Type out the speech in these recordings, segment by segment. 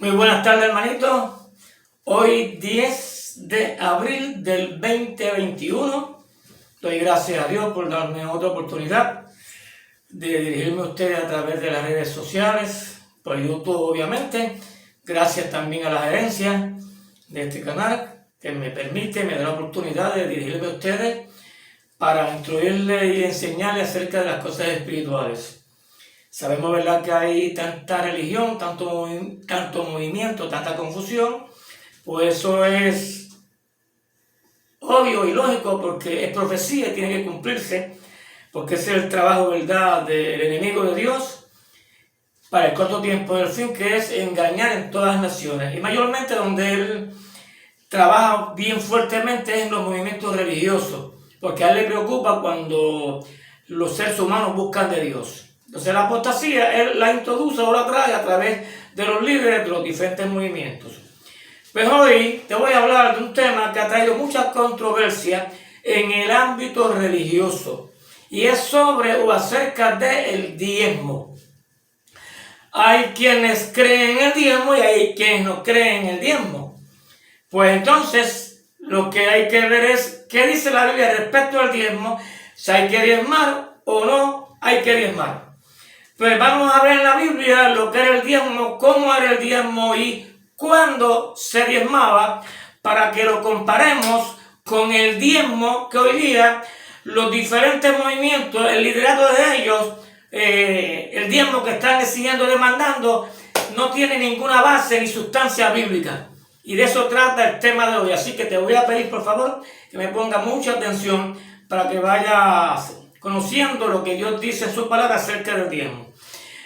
Muy buenas tardes, hermanito. Hoy 10 de abril del 2021. Doy gracias a Dios por darme otra oportunidad de dirigirme a ustedes a través de las redes sociales, por YouTube obviamente. Gracias también a la gerencia de este canal que me da la oportunidad de dirigirme a ustedes para instruirles y enseñarles acerca de las cosas espirituales. Sabemos, ¿verdad?, que hay tanta religión, tanto movimiento, tanta confusión. Pues eso es obvio y lógico porque es profecía y tiene que cumplirse, porque ese es el trabajo, ¿verdad?, del enemigo de Dios para el corto tiempo del fin, que es engañar en todas las naciones. Y mayormente donde él trabaja bien fuertemente es en los movimientos religiosos, porque a él le preocupa cuando los seres humanos buscan de Dios. Entonces la apostasía él la introduce o la trae a través de los líderes de los diferentes movimientos. Pues hoy te voy a hablar de un tema que ha traído mucha controversia en el ámbito religioso, y es sobre o acerca del diezmo. Hay quienes creen en el diezmo y hay quienes no creen en el diezmo. Pues entonces lo que hay que ver es qué dice la Biblia respecto al diezmo, si hay que diezmar o no hay que diezmar. Pues vamos a ver en la Biblia lo que era el diezmo, cómo era el diezmo y cuándo se diezmaba, para que lo comparemos con el diezmo que hoy día los diferentes movimientos, el liderato de ellos, el diezmo que están siguiendo demandando, no tiene ninguna base ni sustancia bíblica. Y de eso trata el tema de hoy. Así que te voy a pedir, por favor, que me ponga mucha atención para que vayas conociendo lo que Dios dice en su palabra acerca del diezmo.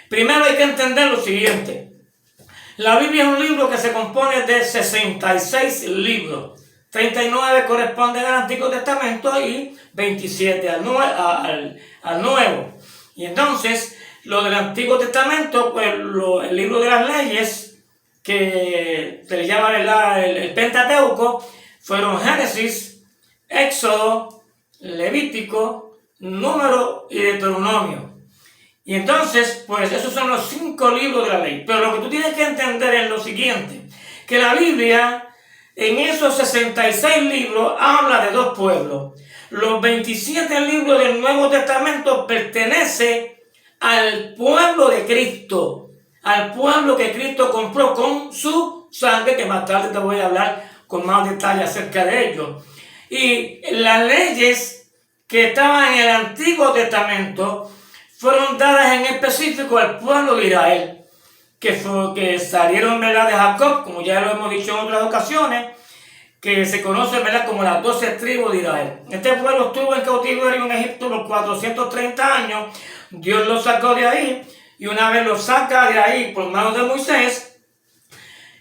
Primero hay que entender lo siguiente. La Biblia es un libro que se compone de 66 libros. 39 corresponden al Antiguo Testamento y 27 al Nuevo. Y entonces, lo del Antiguo Testamento, pues el libro de las leyes, que se le llama el Pentateuco, fueron Génesis, Éxodo, Levítico, Número y Deuteronomio. Y entonces, pues esos son los 5 libros de la ley. Pero lo que tú tienes que entender es lo siguiente, que la Biblia, en esos 66 libros, habla de 2 pueblos. Los 27 libros del Nuevo Testamento pertenecen al pueblo de Cristo, al pueblo que Cristo compró con su sangre, que más tarde te voy a hablar con más detalle acerca de ello. Y las leyes que estaban en el Antiguo Testamento fueron dadas en específico al pueblo de Israel, que salieron, ¿verdad?, de Jacob, como ya lo hemos dicho en otras ocasiones, que se conoce, ¿verdad?, como las 12 tribus de Israel. Este pueblo estuvo en cautiverio en Egipto por 430 años. Dios lo sacó de ahí, y una vez lo saca de ahí por manos de Moisés,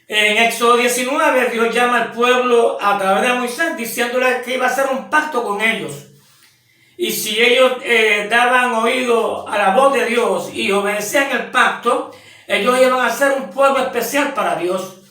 en Éxodo 19, Dios llama al pueblo a través de Moisés, diciéndole que iba a hacer un pacto con ellos. Y si ellos daban oído a la voz de Dios y obedecían el pacto, ellos iban a ser un pueblo especial para Dios.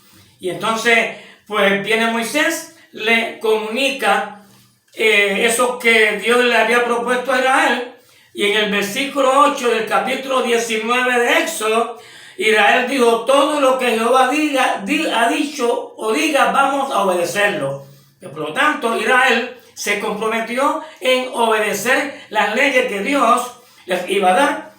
Y entonces, pues viene Moisés, le comunica eso que Dios le había propuesto a Israel. Y en el versículo 8 del capítulo 19 de Éxodo, Israel dijo: todo lo que Jehová ha dicho o diga, vamos a obedecerlo. Y por lo tanto, Israel se comprometió en obedecer las leyes que Dios les iba a dar.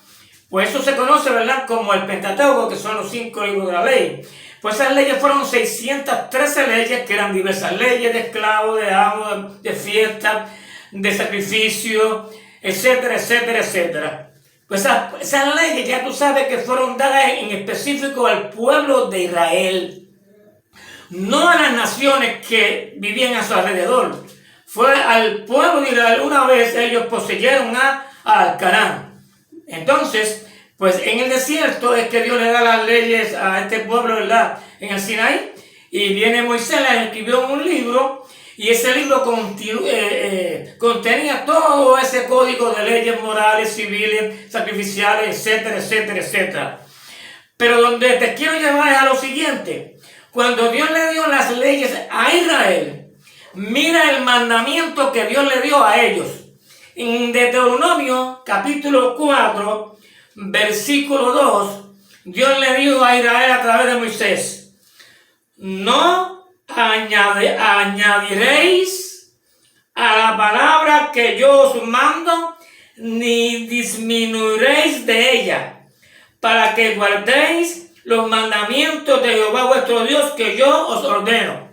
Pues eso se conoce, ¿verdad?, como el Pentateuco, que son los 5 libros de la ley. Pues esas leyes fueron 613 leyes, que eran diversas leyes de esclavos, de amos, de fiesta, de sacrificio, etcétera, etcétera, etcétera. Pues esas leyes ya tú sabes que fueron dadas en específico al pueblo de Israel, no a las naciones que vivían a su alrededor. Fue al pueblo de Israel. Una vez ellos poseyeron a Canaán. Entonces, pues en el desierto es que Dios le da las leyes a este pueblo, ¿verdad?, en el Sinaí. Y viene Moisés, las escribió en un libro, y ese libro contenía todo ese código de leyes morales, civiles, sacrificiales, etcétera, etcétera, etcétera. Pero donde te quiero llevar es a lo siguiente. Cuando Dios le dio las leyes a Israel, mira el mandamiento que Dios le dio a ellos. En Deuteronomio capítulo 4, versículo 2, Dios le dio a Israel a través de Moisés: no añadiréis a la palabra que yo os mando, ni disminuiréis de ella, para que guardéis los mandamientos de Jehová vuestro Dios que yo os ordeno.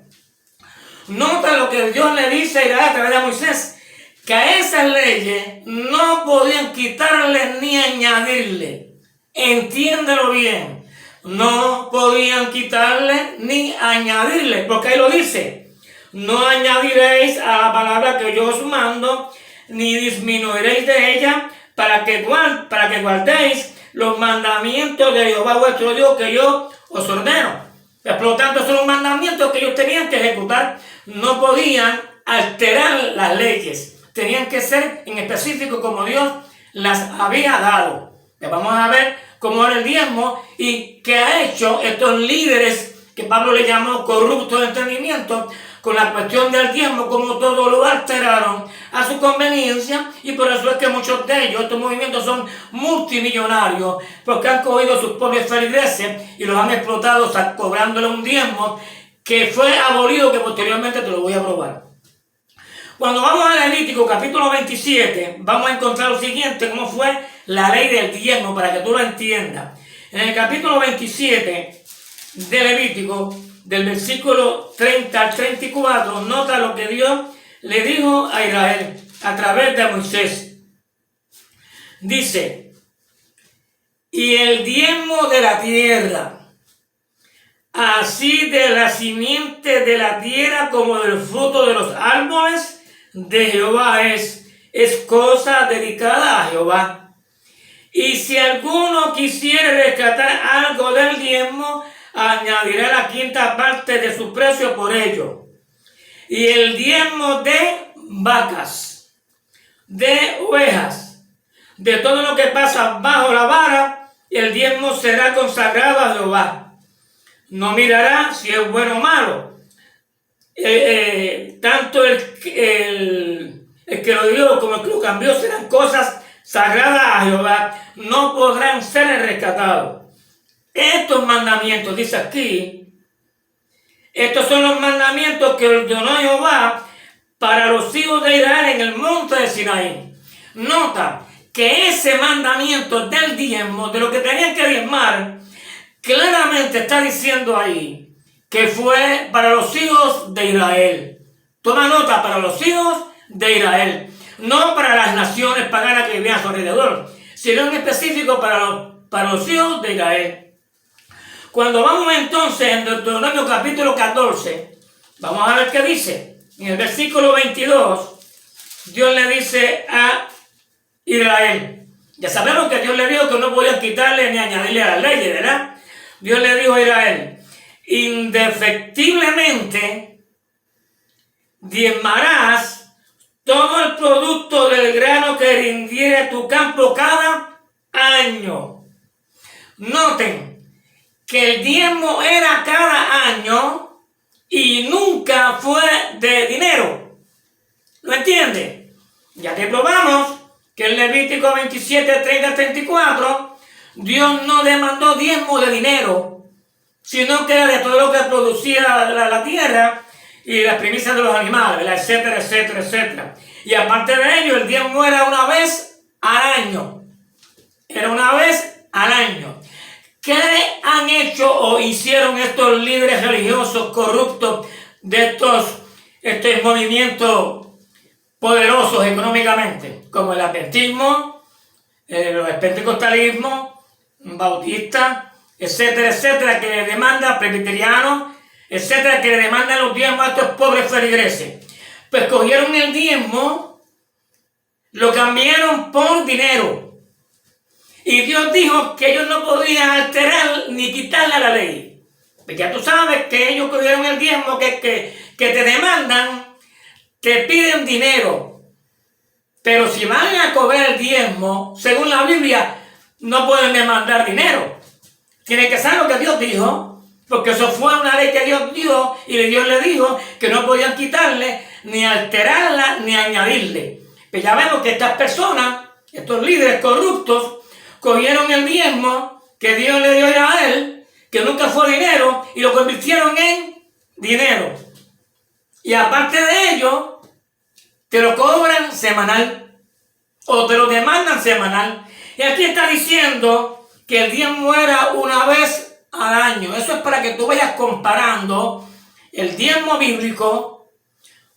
Nota lo que Dios le dice a Israel a través de Moisés, que a esas leyes no podían quitarle ni añadirle. Entiéndelo bien. No podían quitarle ni añadirle, porque ahí lo dice: no añadiréis a la palabra que yo os mando, ni disminuiréis de ella, para que guardéis los mandamientos de Jehová vuestro Dios que yo os ordeno. Por lo tanto, son los mandamientos que ellos tenían que ejecutar. No podían alterar las leyes. Tenían que ser en específico como Dios las había dado. Vamos a ver cómo era el diezmo y qué ha hecho estos líderes que Pablo le llamó corruptos de entendimiento con la cuestión del diezmo, como todo lo alteraron a su conveniencia, y por eso es que muchos de ellos, estos movimientos, son multimillonarios, porque han cogido sus pobres feligreses y los han explotado, o sea, cobrándole un diezmo que fue abolido, que posteriormente te lo voy a probar. Cuando vamos a Levítico capítulo 27, vamos a encontrar lo siguiente, cómo fue la ley del diezmo, para que tú lo entiendas. En el capítulo 27 de Levítico, del versículo 30 al 34, nota lo que Dios le dijo a Israel a través de Moisés. Dice: y el diezmo de la tierra, así de la simiente de la tierra como del fruto de los árboles de Jehová es cosa dedicada a Jehová. Y si alguno quisiere rescatar algo del diezmo, añadirá la quinta parte de su precio por ello. Y el diezmo de vacas, de ovejas, de todo lo que pasa bajo la vara, el diezmo será consagrado a Jehová. No mirará si es bueno o malo. Tanto el que lo dio como el que lo cambió serán cosas sagradas a Jehová. No podrán ser rescatados. Estos mandamientos, dice aquí, estos son los mandamientos que ordenó Jehová para los hijos de Israel en el monte de Sinaí. Nota que ese mandamiento del diezmo, de lo que tenían que diezmar, claramente está diciendo ahí que fue para los hijos de Israel. Toma nota, para los hijos de Israel, no para las naciones paganas que vivían a su alrededor, sino en específico para los hijos de Israel. Cuando vamos entonces en Deuteronomio capítulo 14, vamos a ver qué dice. En el versículo 22, Dios le dice a Israel, ya sabemos que Dios le dijo que no podían quitarle ni añadirle a las leyes, ¿verdad? Dios le dijo a Israel: indefectiblemente diezmarás todo el producto del grano que rindiere tu campo cada año. Noten que el diezmo era cada año y nunca fue de dinero. ¿Lo entiende? Ya que probamos que en Levítico 27, 30, 34, Dios no demandó diezmo de dinero, sino que era de todo lo que producía la tierra y las primicias de los animales, etcétera, etcétera, etcétera. Y aparte de ello, el diezmo era una vez al año. Era una vez al año. ¿Qué han hecho o hicieron estos líderes religiosos corruptos de estos movimientos poderosos económicamente? Como el adventismo, el pentecostalismo, bautista, etcétera, etcétera, que le demandan presbiterianos, etcétera, que le demandan los diezmos a estos pobres feligreses. Pues cogieron el diezmo, lo cambiaron por dinero. Y Dios dijo que ellos no podían alterar ni quitarle a la ley. Porque ya tú sabes que ellos cogieron el diezmo que te demandan, te piden dinero. Pero si van a cobrar el diezmo, según la Biblia, no pueden demandar dinero. Tienen que saber lo que Dios dijo, porque eso fue una ley que Dios dio y Dios le dijo que no podían quitarle, ni alterarla, ni añadirle. Pero ya vemos que estas personas, estos líderes corruptos, cogieron el diezmo que Dios le dio a él, que nunca fue dinero, y lo convirtieron en dinero. Y aparte de ello, te lo cobran semanal o te lo demandan semanal. Y aquí está diciendo que el diezmo era una vez al año. Eso es para que tú vayas comparando el diezmo bíblico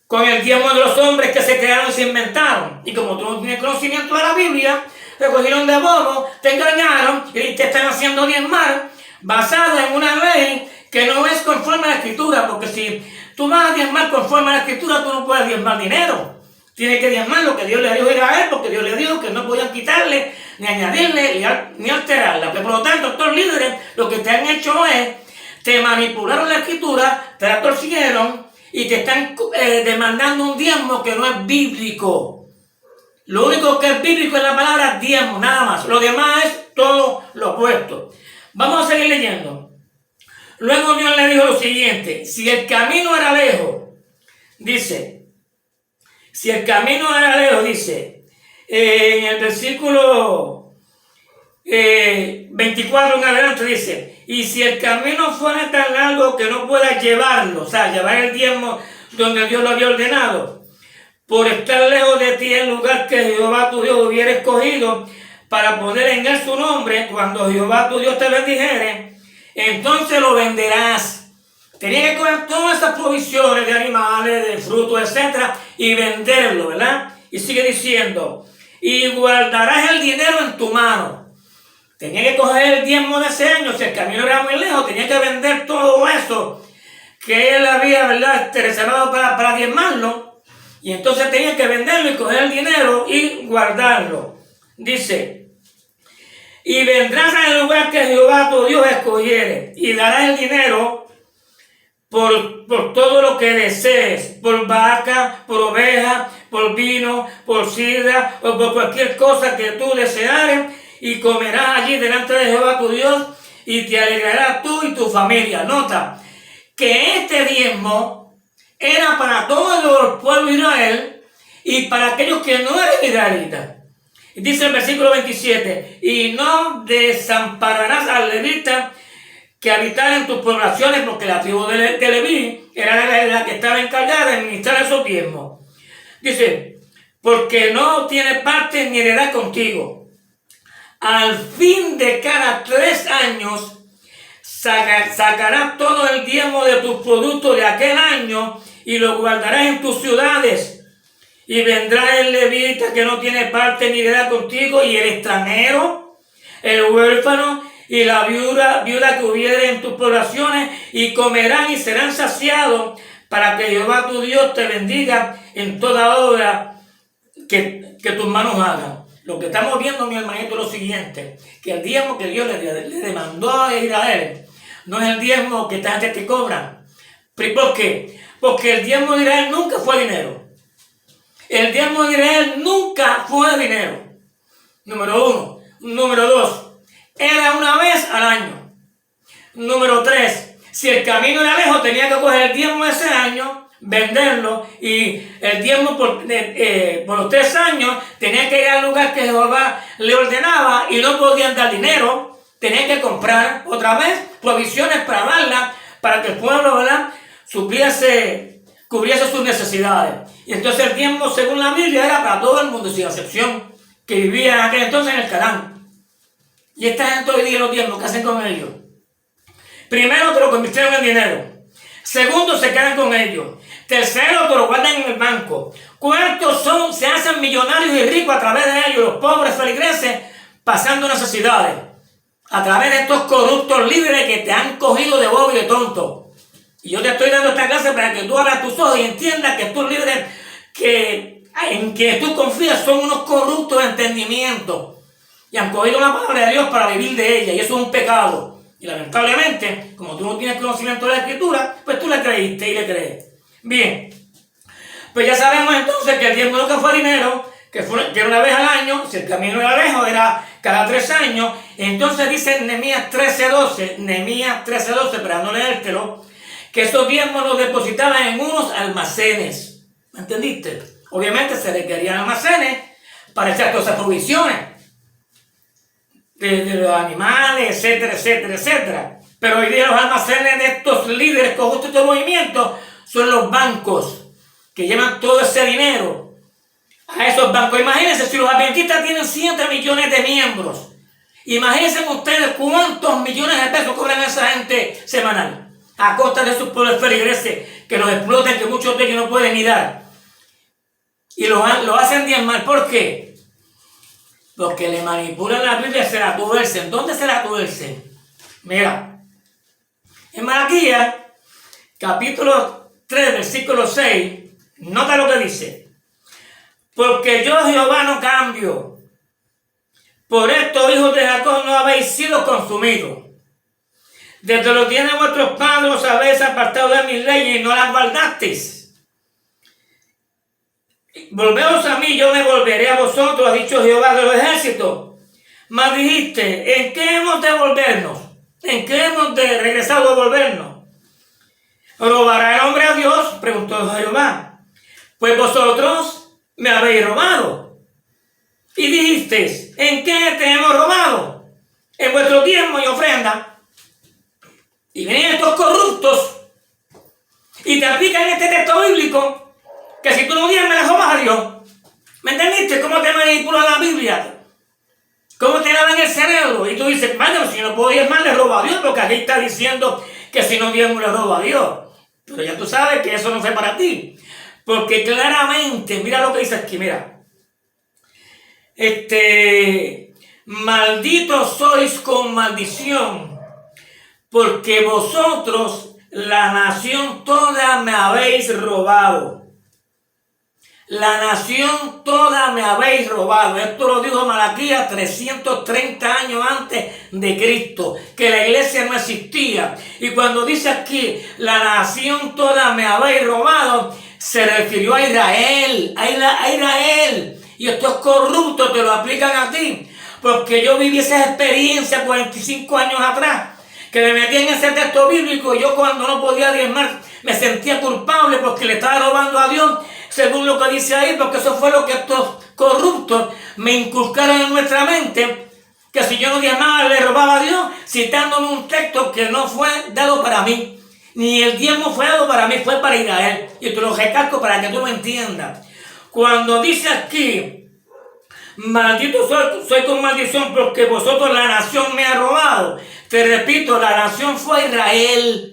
con el diezmo de los hombres que se crearon y se inventaron. Y como tú no tienes conocimiento de la Biblia, te cogieron de bobo, te engañaron y te están haciendo diezmar basado en una ley que no es conforme a la Escritura, porque si tú vas a diezmar conforme a la Escritura, tú no puedes diezmar dinero. Tienes que diezmar lo que Dios le dijo a Israel, porque Dios le dijo que no podían quitarle, ni añadirle, ni alterarla. Que por lo tanto, estos líderes lo que te han hecho es, te manipularon la Escritura, te la torcieron y te están demandando un diezmo que no es bíblico. Lo único que es bíblico es la palabra diezmo, nada más. Lo demás es todo lo opuesto. Vamos a seguir leyendo. Luego Dios le dijo lo siguiente: si el camino era lejos, dice, en el versículo 24 en adelante dice, y si el camino fuera tan largo que no puedas llevarlo, o sea, llevar el diezmo donde Dios lo había ordenado, por estar lejos de ti el lugar que Jehová tu Dios hubiera escogido para poner en él su nombre, cuando Jehová tu Dios te bendijere, entonces lo venderás. Tenías que coger todas esas provisiones de animales, de frutos, etc. y venderlo, ¿verdad? Y sigue diciendo, y guardarás el dinero en tu mano. Tenías que coger el diezmo de ese año, si el camino era muy lejos, tenías que vender todo eso que él había, ¿verdad?, reservado para diezmarlo. Y entonces tenías que venderlo y coger el dinero y guardarlo. Dice, y vendrás al lugar que Jehová tu Dios escogiere, y darás el dinero por todo lo que desees, por vaca, por oveja, por vino, por sidra, o por cualquier cosa que tú deseares, y comerás allí delante de Jehová tu Dios, y te alegrarás tú y tu familia. Nota que este diezmo era para todo el pueblo de Israel y para aquellos que no eran israelitas. Dice el versículo 27, y no desampararás al levita que habitara en tus poblaciones, porque la tribu de Leví era la que estaba encargada de administrar esos diezmos. Dice, porque no tiene parte ni heredad contigo. Al fin de cada 3 años sacarás todo el diezmo de tus productos de aquel año y lo guardarás en tus ciudades. Y vendrá el levita que no tiene parte ni heredad contigo, y el extranjero, el huérfano y la viuda que hubiere en tus poblaciones, y comerán y serán saciados, para que Jehová tu Dios te bendiga en toda obra que tus manos hagan. Lo que estamos viendo, mi hermanito, es lo siguiente, que el diezmo que Dios le demandó a Israel no es el diezmo que esta gente te cobra. ¿Por qué? Porque el diezmo de Israel nunca fue dinero. El diezmo de Israel nunca fue dinero. Número 1. Número 2. Era una vez al año. Número 3. Si el camino era lejos, tenía que coger el diezmo de ese año, venderlo, y el diezmo por los 3 años tenía que ir al lugar que Jehová le ordenaba, y no podían dar dinero. Tenían que comprar otra vez provisiones para darlas, para que el pueblo, ¿verdad?, cubriese sus necesidades. Y entonces el diezmo, según la Biblia, era para todo el mundo, sin excepción, que vivía en aquel entonces en el Canaán. Y esta gente hoy día, los diezmos, ¿qué hacen con ellos? Primero, te lo convirtieron en dinero. Segundo, se quedan con ellos. Tercero, te lo guardan en el banco. Cuarto, se hacen millonarios y ricos a través de ellos, los pobres feligreses, pasando necesidades, a través de estos corruptos líderes que te han cogido de bobo y de tonto. Y yo te estoy dando esta clase para que tú abras tus ojos y entiendas que estos líderes en que tú confías son unos corruptos de entendimiento y han cogido la palabra de Dios para vivir de ella, y eso es un pecado. Y lamentablemente, como tú no tienes conocimiento de la Escritura, pues tú le creíste y le crees. Bien, pues ya sabemos entonces que el diezmo nunca fue dinero, que era una vez al año. Si el camino era lejos, era cada 3 años. Entonces dice Nehemías 13:12, para no leértelo, que esos diezmos los depositaban en unos almacenes. ¿Me entendiste? Obviamente se requerían almacenes para echar todas esas provisiones de los animales, etcétera, etcétera, etcétera. Pero hoy día los almacenes de estos líderes corruptos de movimiento son los bancos que llevan todo ese dinero a esos bancos. Imagínense, si los adventistas tienen 7 millones de miembros, imagínense ustedes cuántos millones de pesos cobran esa gente semanal a costa de sus pueblos feligreses que los explotan, que muchos de ellos no pueden ni dar. Y lo hacen diezmar. ¿Por qué? Porque le manipulan la Biblia y se la tuercen. ¿Dónde se la tuercen? Mira, en Malaquías, capítulo 3, versículo 6, nota lo que dice. Porque yo, Jehová, no cambio. Por esto, hijos de Jacob, no habéis sido consumidos. Desde los días de vuestros padres os habéis apartado de mis leyes y no las guardasteis. Volveos a mí, yo me volveré a vosotros, ha dicho Jehová de los ejércitos. Mas dijiste, ¿en qué hemos de volvernos? ¿En qué hemos de regresar o volvernos? ¿Robará el hombre a Dios? Preguntó Jehová. Pues vosotros me habéis robado. Y dijisteis, ¿en qué te hemos robado? En vuestro diezmo y ofrenda. Y vienen estos corruptos y te aplican este texto bíblico que si tú no diezmas le robas a Dios. ¿Me entendiste? ¿Cómo te manipula la Biblia? ¿Cómo te lavan el cerebro? Y tú dices, bueno, si no puedo diezmar le robo a Dios, porque aquí está diciendo que si no diezmo le robo a Dios. Pero ya tú sabes que eso no fue para ti. Porque claramente, mira lo que dice aquí, mira. Malditos sois con maldición, porque vosotros, la nación toda, me habéis robado. La nación toda me habéis robado. Esto lo dijo Malaquías 330 años antes de Cristo, que la iglesia no existía. Y cuando dice aquí, la nación toda me habéis robado, se refirió a Israel, a Israel. Y estos corruptos te lo aplican a ti, porque yo viví esa experiencia 45 años atrás, que me metí en ese texto bíblico y yo cuando no podía diezmar me sentía culpable porque le estaba robando a Dios, según lo que dice ahí, porque eso fue lo que estos corruptos me inculcaron en nuestra mente, que si yo no diezmaba le robaba a Dios, citándome un texto que no fue dado para mí, ni el diezmo fue dado para mí, fue para Israel. Y te lo recalco para que tú lo entiendas. Cuando dice aquí, maldito soy con maldición porque vosotros la nación me ha robado. Te repito, la nación fue Israel.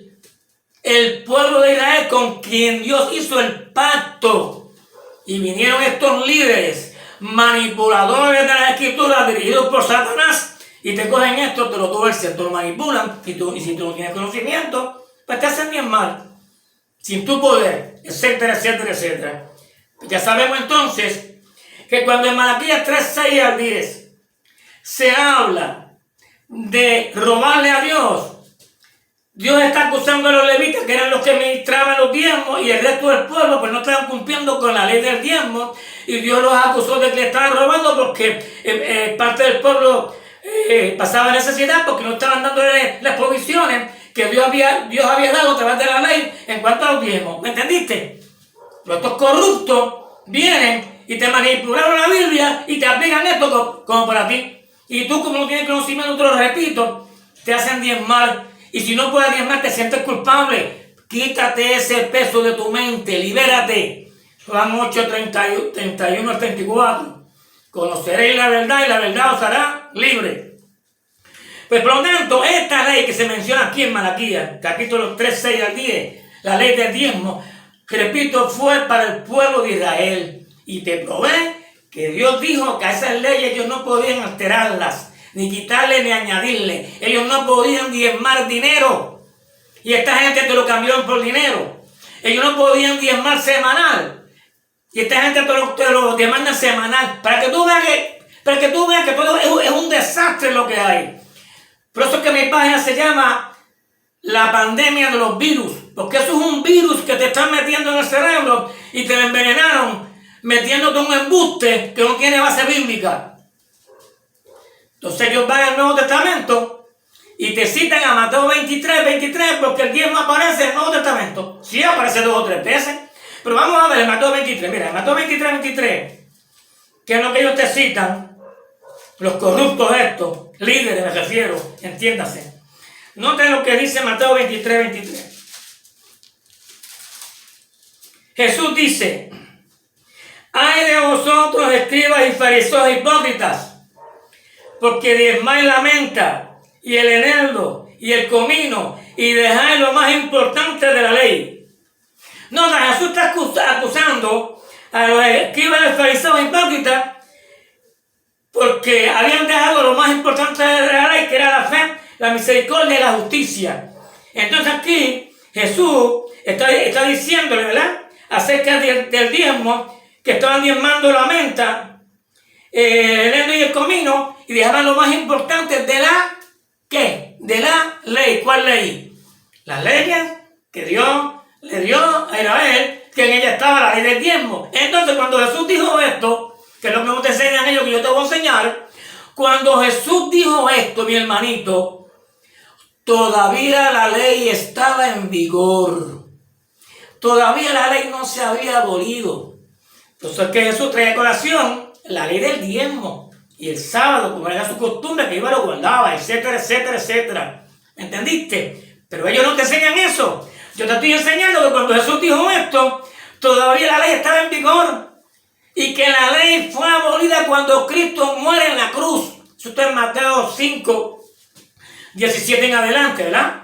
El pueblo de Israel con quien Dios hizo el pacto. Y vinieron estos líderes, manipuladores de la escritura, dirigidos por Satanás, y te cogen esto, te lo tuercen, te lo manipulan, y si tú no tienes conocimiento, pues te hacen bien mal, sin tu poder, etcétera, etcétera, etcétera. Ya sabemos entonces que cuando en Malaquías 3, 6 al 10 se habla de robarle a Dios, Dios está acusando a los levitas, que eran los que administraban los diezmos, y el resto del pueblo pues no estaban cumpliendo con la ley del diezmo, y Dios los acusó de que le estaban robando porque parte del pueblo pasaba necesidad, porque no estaban dándole las provisiones que Dios había dado a través de la ley en cuanto a los diezmos. ¿Me entendiste? Pero estos corruptos vienen y te manipularon la Biblia y te aplican esto como para ti. Y tú, como no tienes conocimiento, te lo repito, te hacen diezmar. Y si no puedes diezmar, te sientes culpable. Quítate ese peso de tu mente, libérate. Juan 8, 31 al 34. Conoceréis la verdad y la verdad os hará libre. Pues por lo tanto, esta ley que se menciona aquí en Malaquías, capítulo 3, 6 al 10, la ley del diezmo, repito, fue para el pueblo de Israel. Y te probé que Dios dijo que a esas leyes ellos no podían alterarlas, ni quitarle ni añadirle. Ellos no podían diezmar dinero. Y esta gente te lo cambió por dinero. Ellos no podían diezmar semanal. Y esta gente te lo demanda semanal. Para que tú veas que todo es un desastre lo que hay. Por eso es que mi página se llama La Pandemia de los Virus. Porque eso es un virus que te están metiendo en el cerebro y te lo envenenaron metiéndote un embuste que no tiene base bíblica. Entonces ellos van al Nuevo Testamento y te citan a Mateo 23 porque el diezmo aparece en el Nuevo Testamento. Sí aparece 2 o 3 veces. Pero vamos a ver en Mateo 23. Mira, en Mateo 23, que es lo que ellos te citan, los corruptos estos, líderes me refiero, entiéndase. Noten lo que dice Mateo 23:23. Jesús dice: ay de vosotros, escribas y fariseos hipócritas, porque diezmáis la menta y el eneldo y el comino y dejáis lo más importante de la ley. No, Jesús está acusando a los escribas y fariseos hipócritas porque habían dejado lo más importante de la ley, que era la fe, la misericordia y la justicia. Entonces aquí Jesús está diciéndole, ¿verdad?, acerca del diezmo, que estaban diezmando la menta, el eneldo y el comino, y dejaban lo más importante de la, ¿qué?, de la ley. ¿Cuál ley? Las leyes que Dios le dio a Israel, que en ella estaba la ley del diezmo. Entonces cuando Jesús dijo esto, que es lo que no te enseñan ellos, que yo te voy a enseñar, cuando Jesús dijo esto, mi hermanito, todavía la ley estaba en vigor. Todavía la ley no se había abolido. Entonces que Jesús traía a colación la ley del diezmo. Y el sábado, como era su costumbre, que iba y lo guardaba, etcétera, etcétera, etcétera. ¿Entendiste? Pero ellos no te enseñan eso. Yo te estoy enseñando que cuando Jesús dijo esto, todavía la ley estaba en vigor. Y que la ley fue abolida cuando Cristo muere en la cruz. Eso está en Mateo 5:17 en adelante, ¿verdad?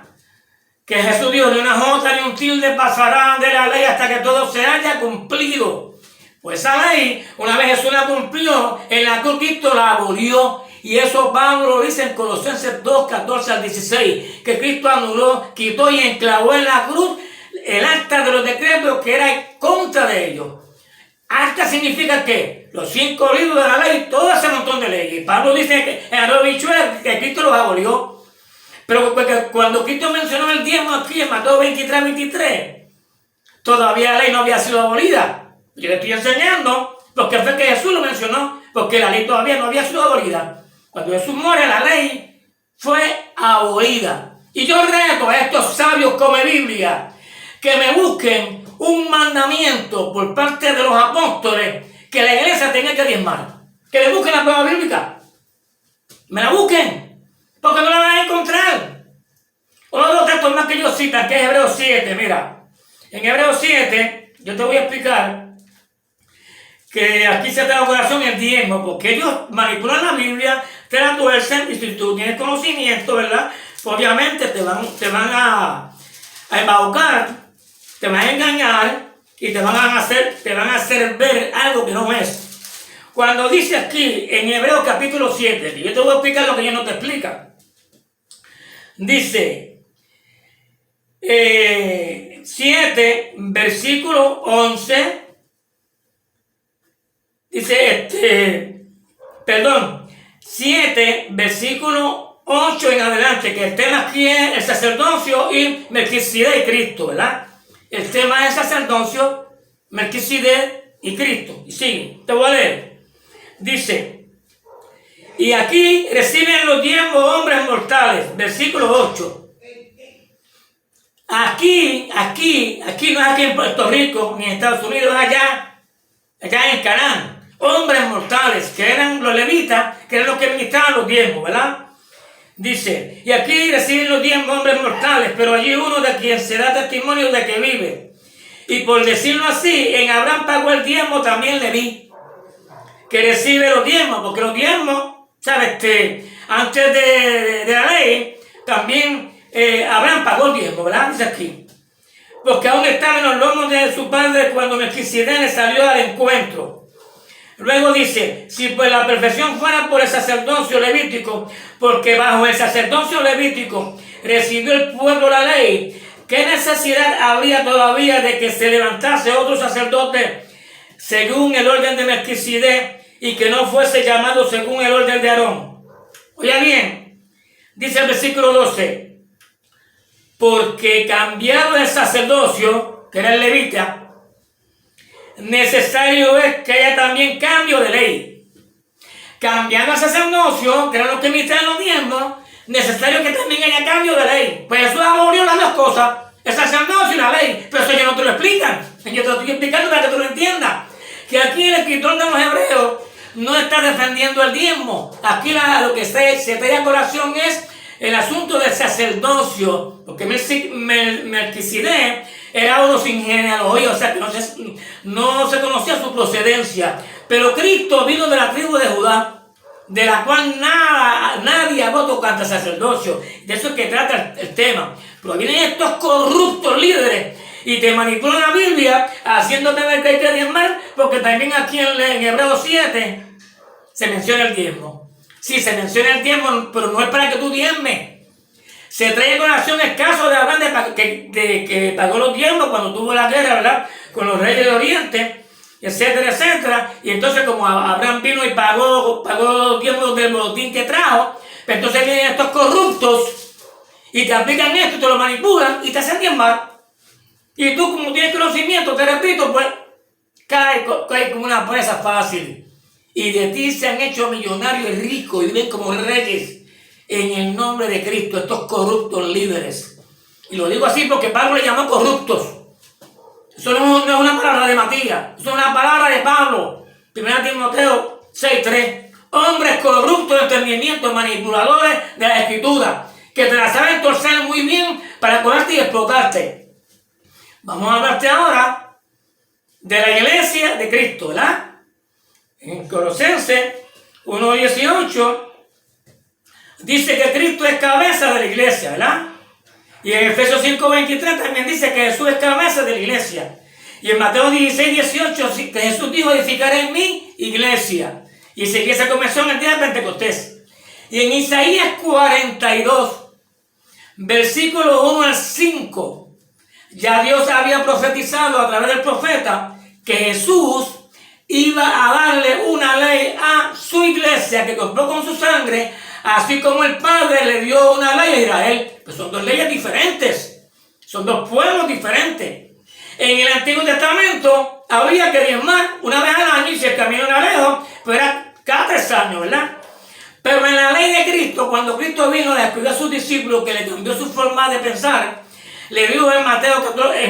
Que Jesús dijo: ni una jota ni un tilde pasarán de la ley hasta que todo se haya cumplido. Pues esa ley, una vez Jesús la cumplió, en la cruz Cristo la abolió. Y eso Pablo lo dice en Colosenses 2:14-16, que Cristo anuló, quitó y enclavó en la cruz el acta de los decretos que era en contra de ellos. Acta significa que los 5 libros de la ley, todo ese montón de leyes. Pablo dice que en Arroyo Bichuela que Cristo los abolió. Pero cuando Cristo mencionó el diezmo aquí en Mateo 23:23, todavía la ley no había sido abolida. Yo le estoy enseñando porque fue que Jesús lo mencionó, porque la ley todavía no había sido abolida. Cuando Jesús muere, la ley fue abolida. Y yo reto a estos sabios come Biblia que me busquen un mandamiento por parte de los apóstoles que la iglesia tenga que diezmar. Que le busquen la prueba bíblica. Me la busquen. Porque no la van a encontrar. Otro texto más que ellos citan, que es Hebreos 7. Mira, en Hebreos 7, yo te voy a explicar que aquí se te da corazón el diezmo, porque ellos manipulan la Biblia, te la tuercen, y si tú tienes conocimiento, ¿verdad?, obviamente te van a embaucar, te van a engañar y te van a hacer ver algo que no es. Cuando dice aquí en Hebreos capítulo 7, yo te voy a explicar lo que ellos no te explican. Dice 7, versículo 11. Dice 7, versículo 8 en adelante, que el tema aquí es el sacerdocio y Melquisedec y Cristo, ¿verdad? El tema es sacerdocio, Melquisedec y Cristo. Y sigue, te voy a leer. Dice: y aquí reciben los diezmos hombres mortales, versículo 8. Aquí no es aquí en Puerto Rico, ni en Estados Unidos, allá en Canaán. Hombres mortales, que eran los levitas, que eran los que ministraban los diezmos, ¿verdad? Dice: y aquí reciben los diezmos hombres mortales, pero allí uno de quien se da testimonio de que vive. Y por decirlo así, en Abraham pagó el diezmo también Leví, que recibe los diezmos, porque los diezmos, ¿sabes? Antes de la ley, también Abraham pagó el diezmo, ¿verdad? Dice aquí: porque aún estaba en los lomos de su padre cuando Melquisedec le salió al encuentro. Luego dice: si pues la perfección fuera por el sacerdocio levítico, porque bajo el sacerdocio levítico recibió el pueblo la ley, ¿qué necesidad habría todavía de que se levantase otro sacerdote según el orden de Melquisedec y que no fuese llamado según el orden de Aarón? Oiga bien, dice el versículo 12: porque cambiado el sacerdocio, que era el levita, necesario es que haya también cambio de ley. Cambiando el sacerdocio, que eran los que ministran los diezmos, necesario que también haya cambio de ley. Pues Jesús abolió las dos cosas, el sacerdocio y la ley, pero eso ellos no te lo explican. Yo te lo estoy explicando para que tú lo entiendas. Que aquí el escritor de los Hebreos no está defendiendo el diezmo. Aquí lo que se pide a colación es el asunto del sacerdocio, porque Melquisedec era uno sin genealogía, o sea que no se conocía su procedencia. Pero Cristo vino de la tribu de Judá, de la cual nadie habló tocante al sacerdocio. De eso es que trata el tema. Pero vienen estos corruptos líderes y te manipulan la Biblia haciéndote ver que hay que diezmar, porque también aquí en Hebreos 7 se menciona el diezmo. Sí, se menciona el diezmo, pero no es para que tú diezmes. Se trae colación el caso de Abraham que pagó los diezmos cuando tuvo la guerra, ¿verdad?, con los reyes del Oriente, etcétera, etcétera. Y entonces, como Abraham vino y pagó los diezmos del botín que trajo, pues entonces vienen estos corruptos y te aplican esto y te lo manipulan y te hacen diezmar. Y tú, como tienes conocimiento, te repito, pues caes como una presa fácil. Y de ti se han hecho millonarios y ricos y viven como reyes en el nombre de Cristo, estos corruptos líderes. Y lo digo así porque Pablo le llamó corruptos. Eso no es una palabra de Matías, eso es una palabra de Pablo. 1 Timoteo 6:3. Hombres corruptos de entendimiento, manipuladores de la Escritura, que te la saben torcer muy bien para cogerte y explotarte. Vamos a hablarte ahora de la iglesia de Cristo, ¿verdad? En Colosenses 1:18 dice que Cristo es cabeza de la iglesia, ¿verdad? Y en Efesios 5:23 también dice que Jesús es cabeza de la iglesia. Y en Mateo 16:18 que Jesús dijo: edificaré en mi iglesia. Y esa iglesia comenzó en el día de Pentecostés. Y en Isaías 42, versículos 1-5, ya Dios había profetizado a través del profeta que Jesús iba a darle una ley a su iglesia que compró con su sangre, así como el Padre le dio una ley a Israel. Pues son dos leyes diferentes, son dos pueblos diferentes. En el Antiguo Testamento había que diezmar una vez al año, y si el camino era lejos, pues era cada 3 años, ¿verdad? Pero en la ley de Cristo, cuando Cristo vino, le escribió a sus discípulos, que le cambió su forma de pensar, le dijo en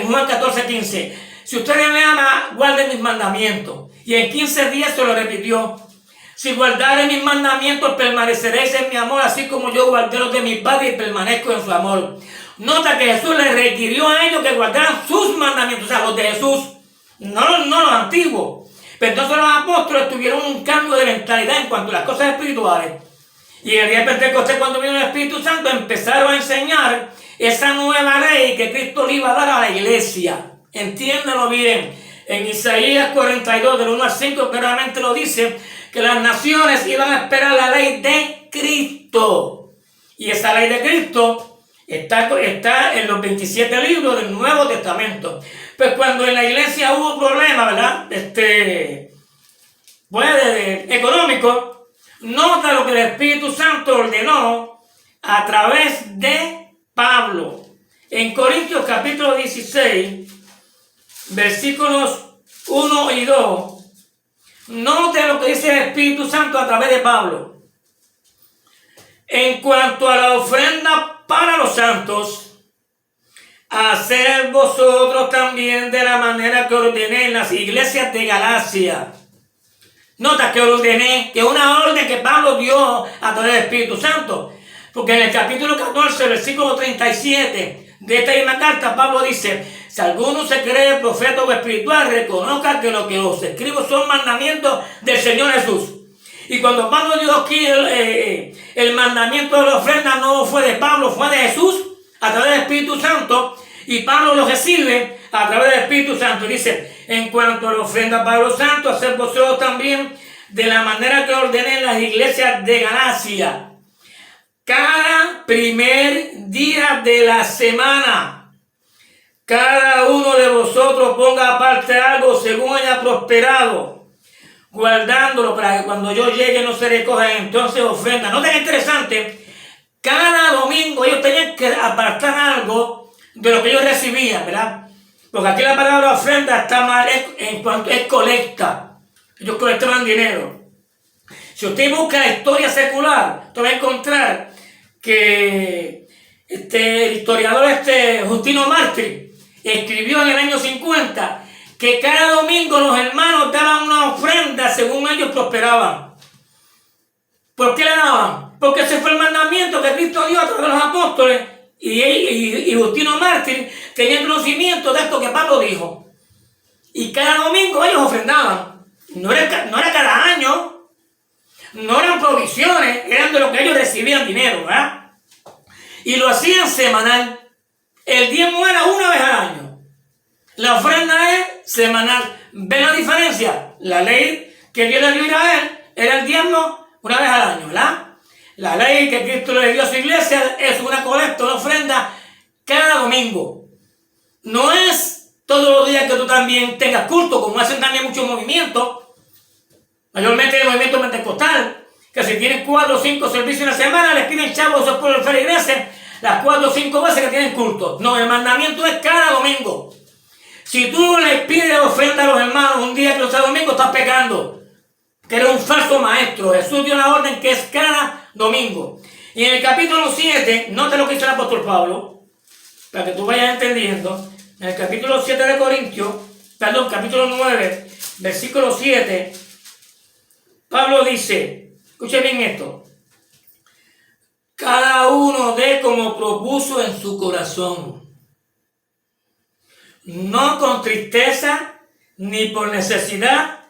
Juan 14:15, si ustedes me aman, guarden mis mandamientos. Y en 15 días se lo repitió: si guardare mis mandamientos, permaneceréis en mi amor, así como yo guardé los de mi Padre y permanezco en su amor. Nota que Jesús les requirió a ellos que guardaran sus mandamientos, o sea, los de Jesús, no los antiguos. Pero entonces los apóstoles tuvieron un cambio de mentalidad en cuanto a las cosas espirituales. Y el día de Pentecostés, cuando vino el Espíritu Santo, empezaron a enseñar esa nueva ley que Cristo le iba a dar a la iglesia. Entiéndanlo bien. En Isaías 42, del 1-5, claramente lo dice, que las naciones iban a esperar la ley de Cristo. Y esa ley de Cristo está en los 27 libros del Nuevo Testamento. Pues cuando en la iglesia hubo problemas, ¿verdad?, económico, nota lo que el Espíritu Santo ordenó a través de Pablo. En Corintios capítulo 16, versículos 1 y 2, note lo que dice el Espíritu Santo a través de Pablo. En cuanto a la ofrenda para los santos, haced vosotros también de la manera que ordené en las iglesias de Galacia. Nota que ordené, que es una orden que Pablo dio a través del Espíritu Santo. Porque en el capítulo 14, versículo 37 de esta misma carta, Pablo dice: si alguno se cree profeta o espiritual, reconozca que lo que os escribo son mandamientos del Señor Jesús. Y cuando Pablo dio aquí el mandamiento de la ofrenda, no fue de Pablo, fue de Jesús a través del Espíritu Santo. Y Pablo lo recibe a través del Espíritu Santo. Y dice: en cuanto a la ofrenda para los santos, haced vosotros también de la manera que ordené en las iglesias de Galacia. Cada primer día de la semana, cada uno de vosotros ponga aparte algo según haya prosperado, guardándolo para que cuando yo llegue no se recoja entonces ofrenda. ¿No tan interesante? Cada domingo ellos tenían que apartar algo de lo que ellos recibían, ¿verdad? Porque aquí la palabra ofrenda está mal en cuanto es colecta. Ellos colectaban dinero. Si usted busca la historia secular, usted va a encontrar que el historiador Justino Mártir escribió en el año 50 que cada domingo los hermanos daban una ofrenda según ellos prosperaban. ¿Por qué la daban? Porque ese fue el mandamiento que Cristo dio a través de los apóstoles y Justino Mártir tenía conocimiento de esto que Pablo dijo. Y cada domingo ellos ofrendaban. No era cada año, no eran provisiones, eran de lo que ellos recibían dinero, ¿verdad? Y lo hacían semanal. El diezmo era una vez al año. La ofrenda es semanal. ¿Ven la diferencia? La ley que Dios le dio a Israel era el diezmo una vez al año, ¿verdad? La ley que Cristo le dio a su iglesia es una colecta, una ofrenda cada domingo. No es todos los días que tú también tengas culto, como hacen también muchos movimientos, mayormente el movimiento pentecostal, que si tienen 4 o 5 servicios en la semana, les piden chavos por el feligreses las 4 o 5 veces que tienen culto. No, el mandamiento es cada domingo. Si tú les pides ofrenda a los hermanos un día que no sea domingo, estás pecando, que eres un falso maestro. Jesús dio la orden que es cada domingo. Y en el capítulo 7, nota lo que dice el apóstol Pablo, para que tú vayas entendiendo. En el capítulo 7 de Corintios, capítulo 9, versículo 7, Pablo dice, escuchen bien esto: cada uno dé como propuso en su corazón, no con tristeza ni por necesidad,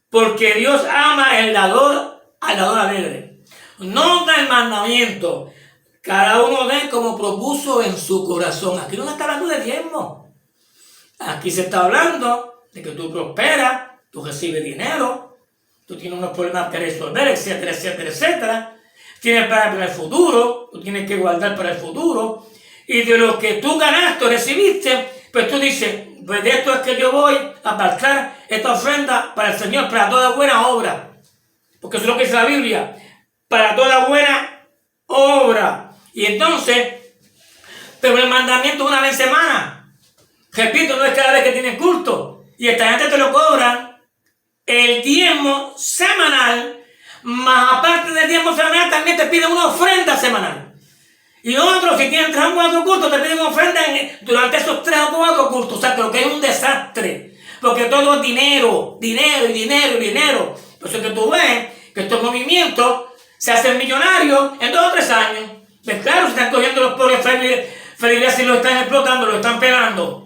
porque Dios ama al dador alegre. Nota el mandamiento: cada uno dé como propuso en su corazón. Aquí no se está hablando de diezmo. Aquí se está hablando de que tú prosperas, tú recibes dinero, tú tienes unos problemas que resolver, etcétera, etcétera, etcétera. Tienes para el futuro, tú tienes que guardar para el futuro. Y de lo que tú ganaste o recibiste, pues tú dices, pues de esto es que yo voy a apartar esta ofrenda para el Señor, para toda buena obra. Porque eso es lo que dice la Biblia, para toda buena obra. Y entonces, pero el mandamiento es una vez en semana. Repito, no es cada vez que tienes culto. Y esta gente te lo cobran el diezmo semanal, más aparte del diezmo semanal también te piden una ofrenda semanal. Y otros, si tienen 3 o 4 cultos, te piden ofrenda durante esos 3 o 4 cultos. O sea, que lo que es un desastre. Porque todo es dinero, dinero y dinero y dinero. Por eso es que tú ves que estos movimientos se hacen millonarios en 2 o 3 años. Pues claro, se están cogiendo los pobres feligreses y los están explotando, los están pelando.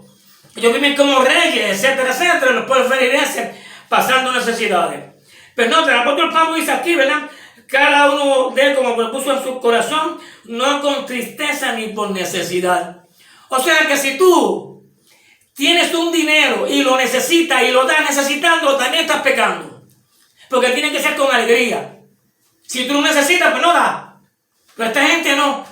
Ellos viven como reyes, etcétera, etcétera, los pobres feligreses pasando necesidades. Pero no, el apóstol Pablo dice aquí, ¿verdad? Cada uno de él como propuso en su corazón, no con tristeza ni por necesidad. O sea que si tú tienes un dinero y lo necesitas y lo estás necesitando, también estás pecando. Porque tiene que ser con alegría. Si tú lo necesitas, pues no da. Pero esta gente no.